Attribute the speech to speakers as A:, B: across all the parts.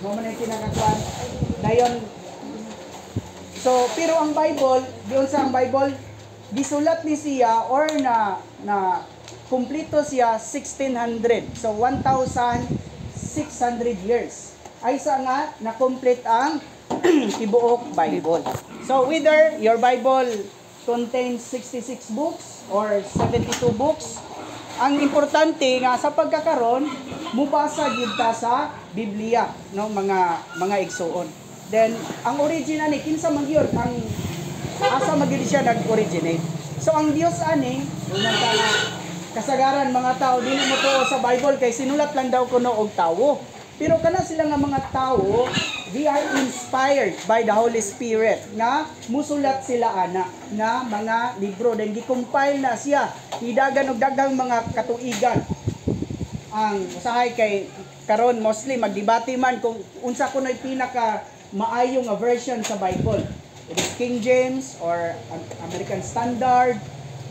A: Mo man ay pinakakuan. Dayon. So, pero ang Bible, diyon sa ang Bible, gisulat ni siya or na kumpleto siya 1600. So 1600 years. Ay sa nga na-complete ang tibuok Bible. So whether your Bible contains 66 books or 72 books, ang importante nga sa pagkakaron mubasa gyud ta sa Biblia, no, mga igsuon. Then ang original ni kinsa man gyud ang asa magyud siya nag-originate. So ang Dios ani unang kasagaran mga tao dili mo tuo sa Bible kay sinulat lang daw kuno og tawo. Pero kana sila nga mga tao, they are inspired by the Holy Spirit nga musulat sila ana na mga libro then gi-compile na siya hidagan og daghang mga katuigan. Ang usahay kay karon mostly magdebate man kung unsa kuno'y pinaka maayo nga version sa Bible. It is King James or American Standard,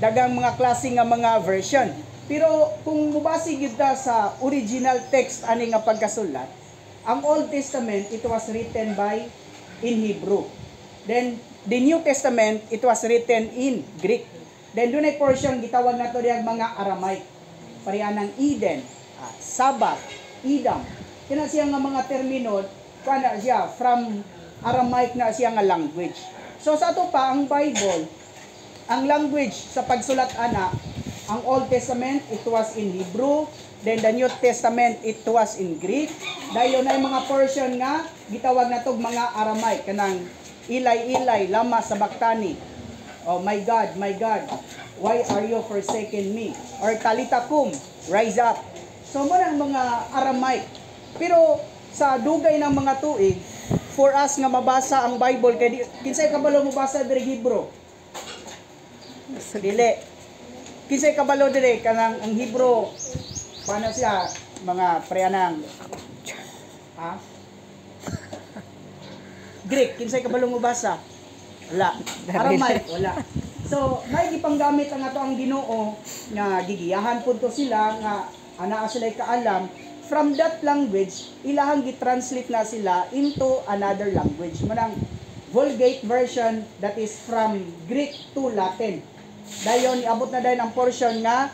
A: daghang mga klase nga mga version. Pero kung mubasi gyud ta sa original text ani nga pagkasulat, ang Old Testament it was written in Hebrew. Then the New Testament it was written in Greek. Then dunay portion gitawag nato diyang mga Aramaic. Pareha ng Eden, Sabbath, Edom. Kina siya nga mga termino kana siya from Aramaic na siya nga language. So sa ato pa ang Bible, ang language sa pagsulat ana, ang Old Testament, it was in Hebrew. Then the New Testament, it was in Greek. Dayon ay mga portion nga, gitawag na itong mga Aramaic. Kanang Ilay, lama sabaktani. Oh my God, why are you forsaken me? Or Talitakum, rise up. So mo ang mga Aramaic. Pero sa dugay ng mga tuig, for us nga mabasa ang Bible, kay kinsay kabalo mabasa diri Hebrew? Dili. Kinsay kabalo dire kanang ang Hebrew paano siya mga preanang Greek kinsay kabalo mo basa wala Aramaic wala so may gipanggamit ang ato ang Ginoo nga gigiyahan punto sila nga ana sila kaalam from that language ilahang gi-translate na sila into another language manang Vulgate version that is from Greek to Latin. Dayon iabot na dayon ang portion nga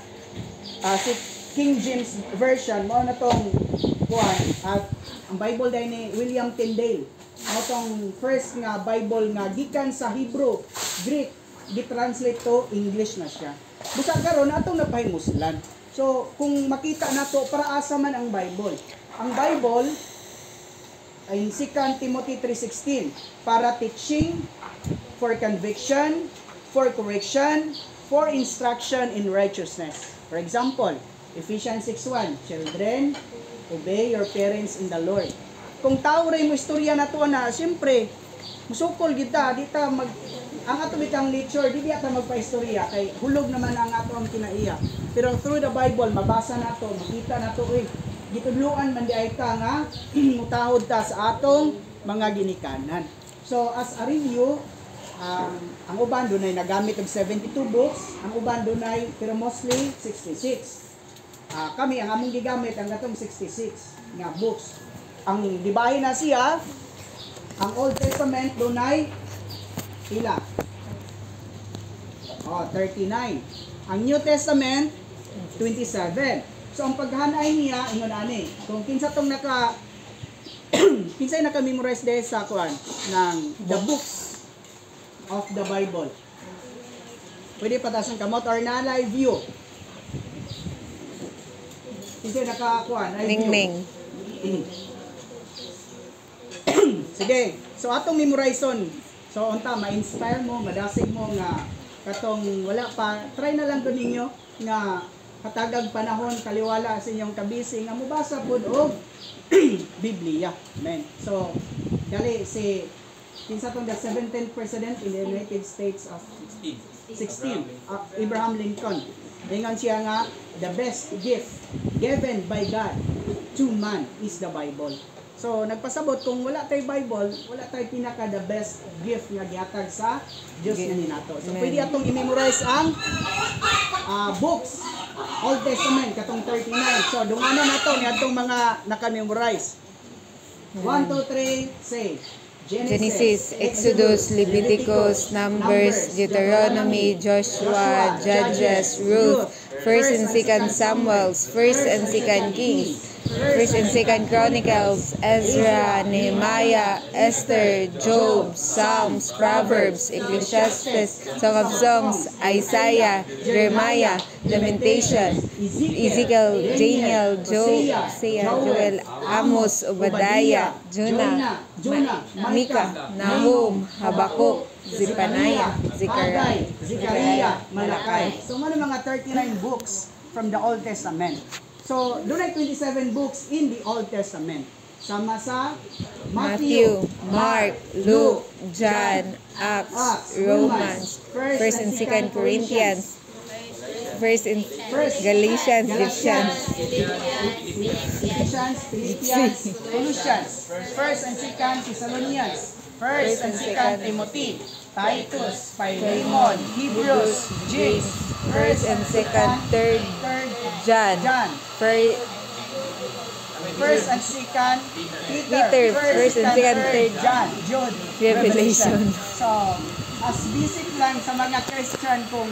A: si King James version mao na tong kuan at ang Bible dayon ni William Tyndale mao tong first nga Bible nga gikan sa Hebrew, Greek gi-translate to English na siya. Busa karon atong napahimuslan. So kung makita nato para asa man ang Bible. Ang Bible in 2 Timothy 3:16 para teaching, for conviction, for correction, for instruction in righteousness. For example, Ephesians 6:1, children, obey your parents in the Lord. Kung tao rin mo istorya na to na, siyempre, musukol kita, di ta mag, ang ato bitang nature, di ta magpa-istorya, kay hulog naman ang ato ang kinaiya. Pero through the Bible, mabasa na to, makita na to, gitudluan man di ay ka nga, mutahod ta sa atong mga ginikanan. So, as a review, ang uban dunay nagamit og 72 books, ang uban dunay pero mostly 66. Kami ang among gigamit ang atong 66 nga books. Ang dibahin na siya, ang Old Testament dunay pila? 39. Ang New Testament 27. So ang paghanay niya ingon ani, kung kinsa tong kinsay naka-memorize dahil sa kuan ng the books of the Bible. Pwede patasan kamot or na live view. Kinsay naka-kuan live view. Ning. Sige. So atong memorizeon. So unta ma-inspire mo, madasig mo nga katong wala pa, try na lang to ninyo nga katagag panahon kaliwala sa inyong kabisi nga mubasa pud og Biblia. Amen. So dali si kinsa tong the 17th president in the United States of 16 Abraham Lincoln. Ingon siya nga the best gift given by God to man is the Bible. So nagpasabot kung wala tay Bible, wala tay pinaka the best gift nga gihatag sa Dios nga ninato. So pwede atong i-memorize ang books Old Testament katong 39. So dunganan nato ni atong mga naka-memorize. 1, 2, 3, say.
B: Genesis, Exodus, Leviticus, Numbers, Deuteronomy, Joshua, Judges, Ruth, 1st and 2nd Samuels, 1st and 2nd Kings, 1st and 2nd Chronicles, Ezra, Nehemiah, Esther, Job, Psalms, Proverbs, Ecclesiastes, Song of Songs, Isaiah, Jeremiah, Lamentation, Ezekiel, Daniel, Joel, Amos, Obadiah, Jonah, Micah, Nahum, Habakuk, Zephaniah,
A: Zechariah, Malakay. So, mga 39 books from the Old Testament. So, doon ay 27 books in the Old Testament. Sama sa
B: Matthew, Mark, Luke, John, Acts, Romans, 1st and 2nd Corinthians, 1st and Galatians, Ephesians,
A: Philippians, Colossians, 1st and 2nd Thessalonians, 1st and 2nd Timothy, Titus, Philemon, Hebrews, James,
B: 1st and 2nd, 3rd John,
A: 1st and 2nd
B: Peter, 1st and 2nd, 3rd
A: John, Jude,
B: Revelation.
A: So, as basic lang sa mga Christian kung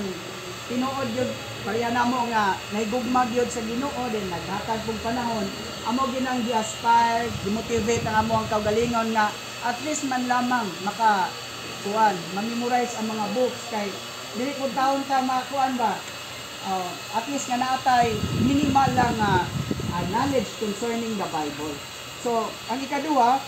A: tinuod yun, kaya na mo nga nahigugmag yun sa Ginoo din naghatag kong panahon, amo ginang gi-aspire, di-motivate ang amo ang kaugalingon nga at least man lamang ma-memorize ang mga books kay dili kung taon ka makuan ba at least nga natay minimal lang knowledge concerning the Bible. So, ang ikaduha,